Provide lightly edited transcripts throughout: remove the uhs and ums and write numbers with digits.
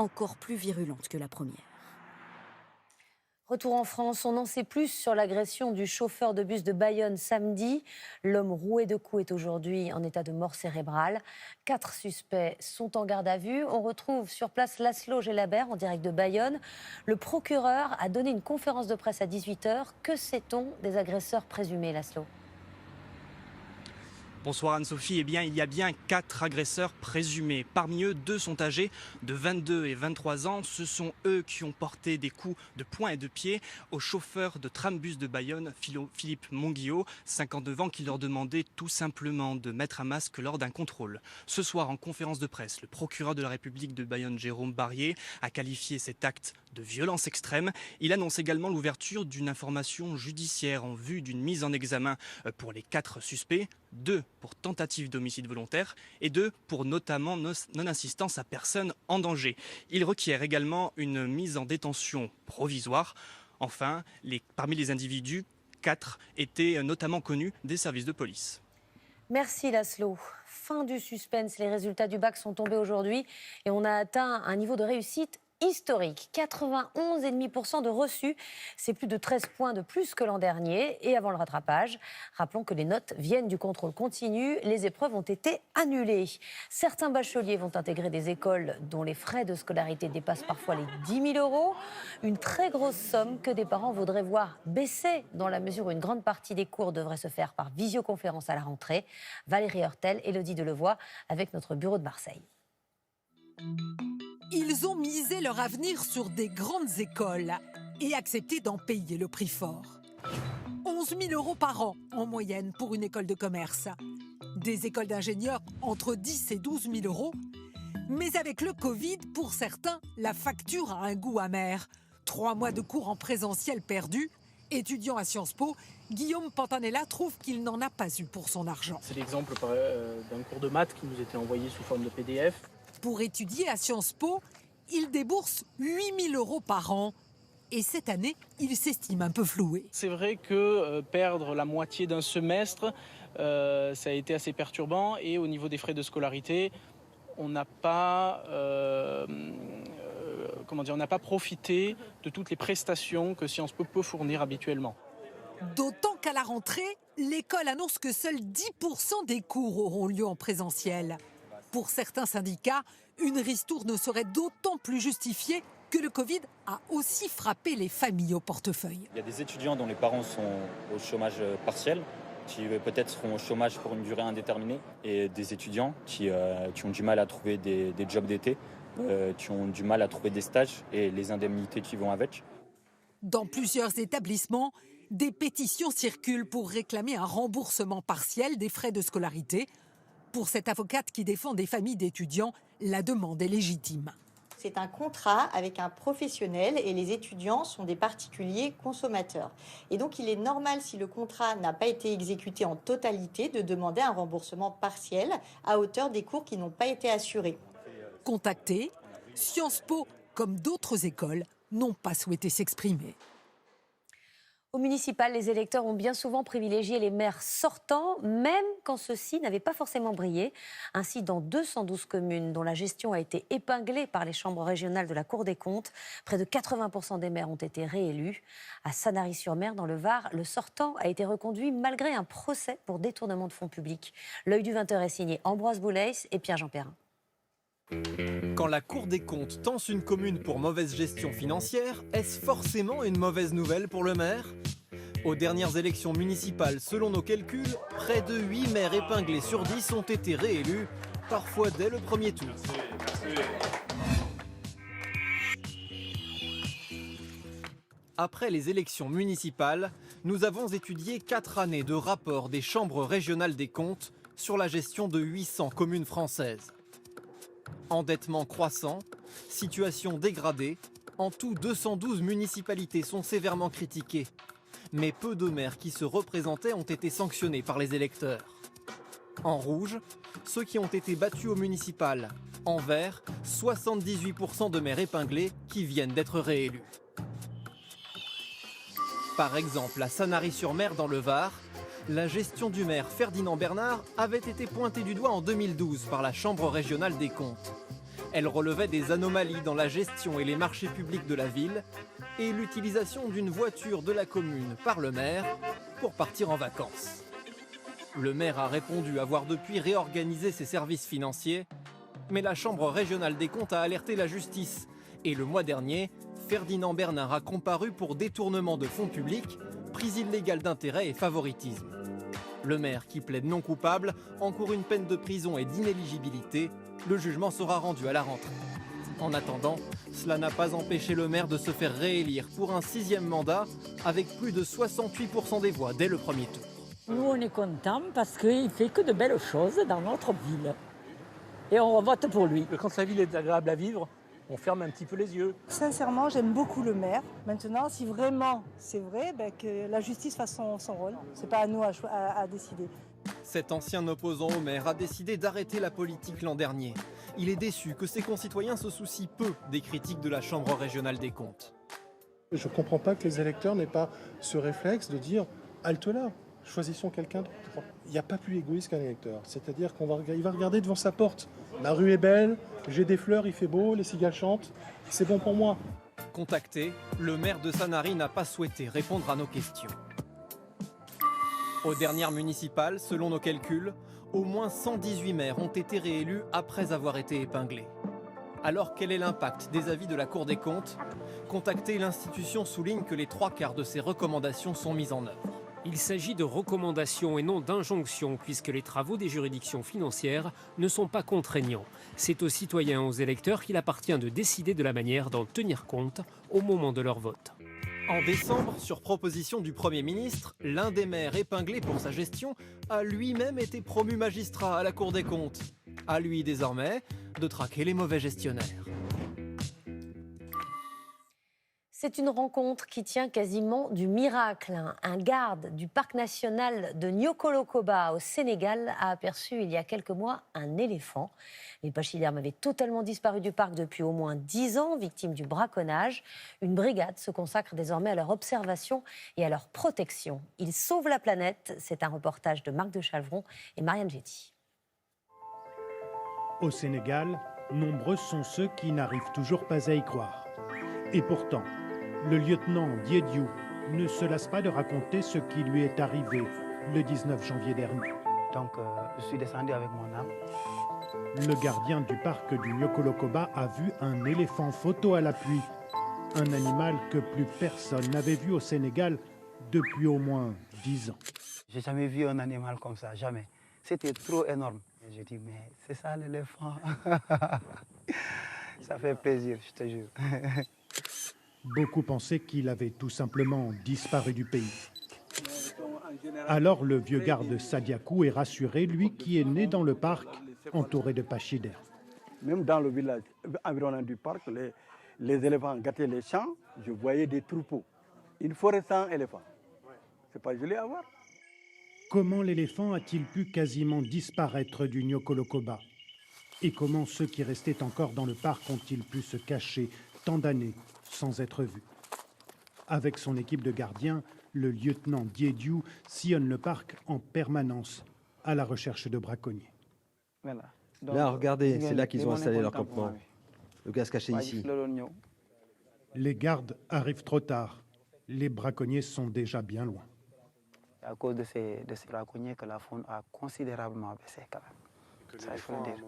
encore plus virulente que la première. Retour en France, on en sait plus sur l'agression du chauffeur de bus de Bayonne samedi. L'homme roué de coups est aujourd'hui en état de mort cérébrale. 4 suspects sont en garde à vue. On retrouve sur place Laszlo Gelabert en direct de Bayonne. Le procureur a donné une conférence de presse à 18h. Que sait-on des agresseurs présumés, Laszlo ? Bonsoir Anne-Sophie. Eh bien, il y a bien 4 agresseurs présumés. Parmi eux, 2 sont âgés de 22 et 23 ans. Ce sont eux qui ont porté des coups de poing et de pied au chauffeur de trambus de Bayonne, Philippe Monguillot, 59 ans, qui leur demandait tout simplement de mettre un masque lors d'un contrôle. Ce soir, en conférence de presse, le procureur de la République de Bayonne, Jérôme Barrier, a qualifié cet acte de violence extrême. Il annonce également l'ouverture d'une information judiciaire en vue d'une mise en examen pour les 4 suspects. 2 pour tentative d'homicide volontaire et 2 pour notamment non-assistance à personne en danger. Il requiert également une mise en détention provisoire. Enfin, parmi les individus, 4 étaient notamment connus des services de police. Merci Laszlo. Fin du suspense, les résultats du bac sont tombés aujourd'hui et on a atteint un niveau de réussite historique, 91,5% de reçus, c'est plus de 13 points de plus que l'an dernier. Et avant le rattrapage, rappelons que les notes viennent du contrôle continu, les épreuves ont été annulées. Certains bacheliers vont intégrer des écoles dont les frais de scolarité dépassent parfois les 10 000 €, une très grosse somme que des parents voudraient voir baisser dans la mesure où une grande partie des cours devrait se faire par visioconférence à la rentrée. Valérie Heurtel, Élodie Delevoye avec notre bureau de Marseille. Ils ont misé leur avenir sur des grandes écoles et accepté d'en payer le prix fort. 11 000 € par an en moyenne pour une école de commerce. Des écoles d'ingénieurs entre 10 et 12 000 €. Mais avec le Covid, pour certains, la facture a un goût amer. 3 mois de cours en présentiel perdus. Étudiant à Sciences Po, Guillaume Pantanella trouve qu'il n'en a pas eu pour son argent. C'est l'exemple d'un cours de maths qui nous était envoyé sous forme de PDF. Pour étudier à Sciences Po, il débourse 8 000 € par an. Et cette année, il s'estime un peu floué. C'est vrai que perdre la moitié d'un semestre, ça a été assez perturbant. Et au niveau des frais de scolarité, on n'a pas, on n'a pas profité de toutes les prestations que Sciences Po peut fournir habituellement. D'autant qu'à la rentrée, l'école annonce que seuls 10% des cours auront lieu en présentiel. Pour certains syndicats, une ristourne serait d'autant plus justifiée que le Covid a aussi frappé les familles au portefeuille. Il y a des étudiants dont les parents sont au chômage partiel, qui peut-être seront au chômage pour une durée indéterminée, et des étudiants qui ont du mal à trouver des jobs d'été, qui ont du mal à trouver des stages et les indemnités qui vont avec. Dans plusieurs établissements, des pétitions circulent pour réclamer un remboursement partiel des frais de scolarité. Pour cette avocate qui défend des familles d'étudiants, la demande est légitime. C'est un contrat avec un professionnel et les étudiants sont des particuliers consommateurs. Et donc il est normal, si le contrat n'a pas été exécuté en totalité, de demander un remboursement partiel à hauteur des cours qui n'ont pas été assurés. Contactés, Sciences Po, comme d'autres écoles, n'ont pas souhaité s'exprimer. Au municipal, les électeurs ont bien souvent privilégié les maires sortants, même quand ceux-ci n'avaient pas forcément brillé. Ainsi, dans 212 communes dont la gestion a été épinglée par les chambres régionales de la Cour des comptes, près de 80% des maires ont été réélus. À Sanary-sur-Mer, dans le Var, le sortant a été reconduit malgré un procès pour détournement de fonds publics. L'œil du 20h est signé Ambroise Boulez et Pierre-Jean Perrin. Quand la Cour des comptes tense une commune pour mauvaise gestion financière, est-ce forcément une mauvaise nouvelle pour le maire ? Aux dernières élections municipales, selon nos calculs, près de 8 maires épinglés sur 10 ont été réélus, parfois dès le premier tour. Après les élections municipales, nous avons étudié 4 années de rapports des chambres régionales des comptes sur la gestion de 800 communes françaises. Endettement croissant, situation dégradée, en tout 212 municipalités sont sévèrement critiquées. Mais peu de maires qui se représentaient ont été sanctionnés par les électeurs. En rouge, ceux qui ont été battus au municipal. En vert, 78% de maires épinglés qui viennent d'être réélus. Par exemple, à Sanary-sur-Mer dans le Var, la gestion du maire Ferdinand Bernard avait été pointée du doigt en 2012 par la Chambre régionale des comptes. Elle relevait des anomalies dans la gestion et les marchés publics de la ville et l'utilisation d'une voiture de la commune par le maire pour partir en vacances. Le maire a répondu avoir depuis réorganisé ses services financiers, mais la Chambre régionale des comptes a alerté la justice. Et le mois dernier, Ferdinand Bernard a comparu pour détournement de fonds publics, prise illégale d'intérêt et favoritisme. Le maire, qui plaide non coupable, encourt une peine de prison et d'inéligibilité. Le jugement sera rendu à la rentrée. En attendant, cela n'a pas empêché le maire de se faire réélire pour un 6e mandat avec plus de 68% des voix dès le premier tour. Nous, on est contents parce qu'il fait que de belles choses dans notre ville. Et on vote pour lui. Quand la ville est agréable à vivre, on ferme un petit peu les yeux. Sincèrement, j'aime beaucoup le maire. Maintenant, si vraiment c'est vrai, que la justice fasse son rôle. C'est pas à nous à décider. Cet ancien opposant au maire a décidé d'arrêter la politique l'an dernier. Il est déçu que ses concitoyens se soucient peu des critiques de la Chambre régionale des comptes. Je ne comprends pas que les électeurs n'aient pas ce réflexe de dire « halte là ». Choisissons quelqu'un d'autre. Il n'y a pas plus égoïste qu'un électeur. C'est-à-dire qu'il va regarder devant sa porte. La rue est belle, j'ai des fleurs, il fait beau, les cigales chantent. C'est bon pour moi. Contacté, le maire de Sanary n'a pas souhaité répondre à nos questions. Aux dernières municipales, selon nos calculs, au moins 118 maires ont été réélus après avoir été épinglés. Alors quel est l'impact des avis de la Cour des comptes? Contacté, l'institution souligne que les 3/4 de ces recommandations sont mises en œuvre. Il s'agit de recommandations et non d'injonctions, puisque les travaux des juridictions financières ne sont pas contraignants. C'est aux citoyens et aux électeurs qu'il appartient de décider de la manière d'en tenir compte au moment de leur vote. En décembre, sur proposition du Premier ministre, l'un des maires épinglés pour sa gestion a lui-même été promu magistrat à la Cour des comptes. À lui désormais de traquer les mauvais gestionnaires. C'est une rencontre qui tient quasiment du miracle. Un garde du parc national de Niokolo-Koba au Sénégal a aperçu il y a quelques mois un éléphant. Les pachydermes avaient totalement disparu du parc depuis au moins 10 ans, victimes du braconnage. Une brigade se consacre désormais à leur observation et à leur protection. Ils sauvent la planète. C'est un reportage de Marc de Chalvron et Marianne Getty. Au Sénégal, nombreux sont ceux qui n'arrivent toujours pas à y croire. Et pourtant, le lieutenant Diediou ne se lasse pas de raconter ce qui lui est arrivé le 19 janvier dernier. Donc, je suis descendu avec mon âme. Le gardien du parc du Niokolo-Koba a vu un éléphant photo à l'appui. Un animal que plus personne n'avait vu au Sénégal depuis au moins 10 ans. J'ai jamais vu un animal comme ça, jamais. C'était trop énorme. Et j'ai dit, mais c'est ça l'éléphant. Ça fait plaisir, je te jure. Beaucoup pensaient qu'il avait tout simplement disparu du pays. Alors le vieux garde Sadiakou est rassuré, lui qui est né dans le parc, entouré de pachydermes. Même dans le village environnant du parc, les éléphants gâtaient les champs, je voyais des troupeaux. Une forêt sans éléphants. C'est pas joli à voir. Comment l'éléphant a-t-il pu quasiment disparaître du Niokolo-Koba? Et comment ceux qui restaient encore dans le parc ont-ils pu se cacher tant d'années sans être vus? Avec son équipe de gardiens, le lieutenant Diediou sillonne le parc en permanence à la recherche de braconniers. Voilà. Là, regardez, c'est là qu'ils ont installé leur campement. Le gars se cachait ici. Les gardes arrivent trop tard. Les braconniers sont déjà bien loin. À cause de ces braconniers que la faune a considérablement baissé quand même. Ça, il faut le dire.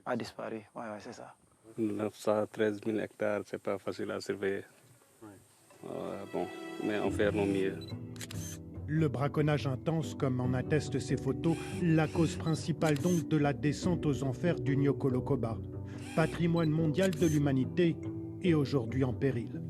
A disparu, ouais, c'est ça. 913 000 hectares, c'est pas facile à surveiller. Bon, mais on fait nos mieux. Le braconnage intense, comme en attestent ces photos, la cause principale donc de la descente aux enfers du Niokolo-Koba. Patrimoine mondial de l'humanité et aujourd'hui en péril.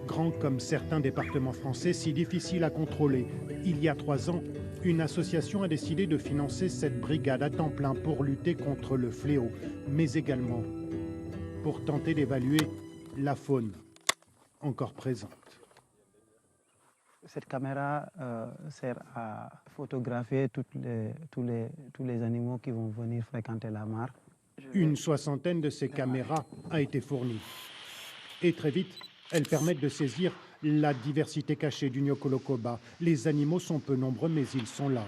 Grand comme certains départements français, si difficile à contrôler, il y a 3 ans, une association a décidé de financer cette brigade à temps plein pour lutter contre le fléau, mais également pour tenter d'évaluer la faune encore présente. Cette caméra sert à photographier tous les animaux qui vont venir fréquenter la mare. Une 60aine de ces caméras a été fournie. Et très vite, elles permettent de saisir la diversité cachée du Niokolo-Koba. Les animaux sont peu nombreux, mais ils sont là.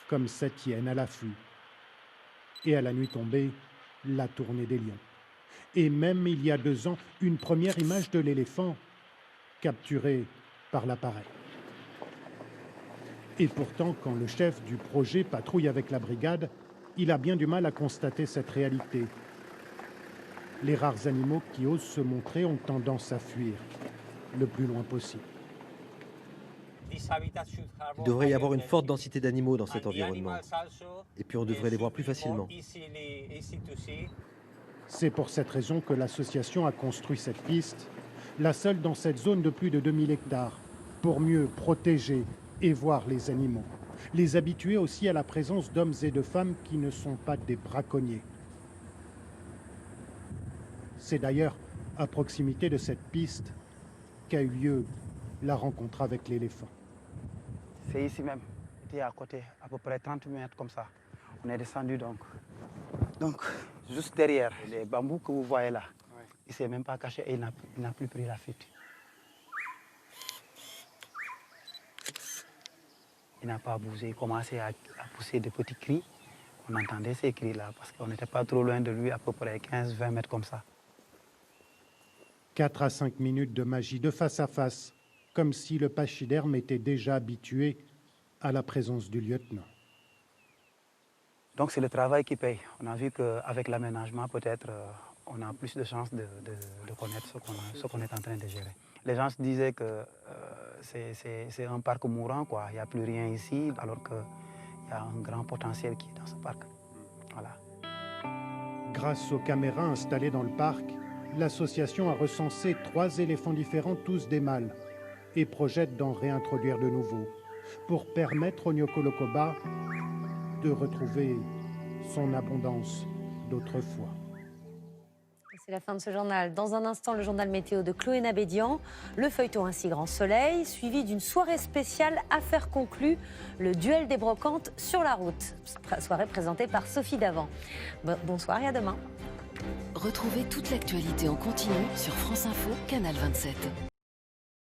Comme cette hyène à l'affût. Et à la nuit tombée, la tournée des lions. Et même il y a 2 ans, une première image de l'éléphant capturée par l'appareil. Et pourtant, quand le chef du projet patrouille avec la brigade, il a bien du mal à constater cette réalité. Les rares animaux qui osent se montrer ont tendance à fuir le plus loin possible. Il devrait y avoir une forte densité d'animaux dans cet environnement. Et puis on devrait les voir plus facilement. C'est pour cette raison que l'association a construit cette piste, la seule dans cette zone de plus de 2000 hectares, pour mieux protéger et voir les animaux. Les habituer aussi à la présence d'hommes et de femmes qui ne sont pas des braconniers. C'est d'ailleurs à proximité de cette piste qu'a eu lieu la rencontre avec l'éléphant. C'est ici même, c'était à côté, à peu près 30 mètres comme ça. On est descendu donc. Donc, juste derrière, les bambous que vous voyez là, il ne s'est même pas caché et il n'a plus pris la fuite. Il n'a pas bougé, il commençait à pousser des petits cris. On entendait ces cris-là parce qu'on n'était pas trop loin de lui, à peu près 15-20 mètres comme ça. 4 à 5 minutes de magie de face à face, comme si le pachyderme était déjà habitué à la présence du lieutenant. Donc c'est le travail qui paye. On a vu qu'avec l'aménagement, peut-être, on a plus de chances de connaître ce qu'on est en train de gérer. Les gens se disaient que c'est un parc mourant, quoi. Il n'y a plus rien ici, alors qu'il y a un grand potentiel qui est dans ce parc. Voilà. Grâce aux caméras installées dans le parc, l'association a recensé 3 éléphants différents, tous des mâles, et projette d'en réintroduire de nouveaux, pour permettre au Nyokolokoba de retrouver son abondance d'autrefois. C'est la fin de ce journal. Dans un instant, le journal météo de Chloé Nabédian. Le feuilleton Ainsi grand soleil, suivi d'une soirée spéciale Affaires conclues, le duel des brocantes sur la route. Soirée présentée par Sophie Davant. Bonsoir et à demain. Retrouvez toute l'actualité en continu sur France Info, Canal 27.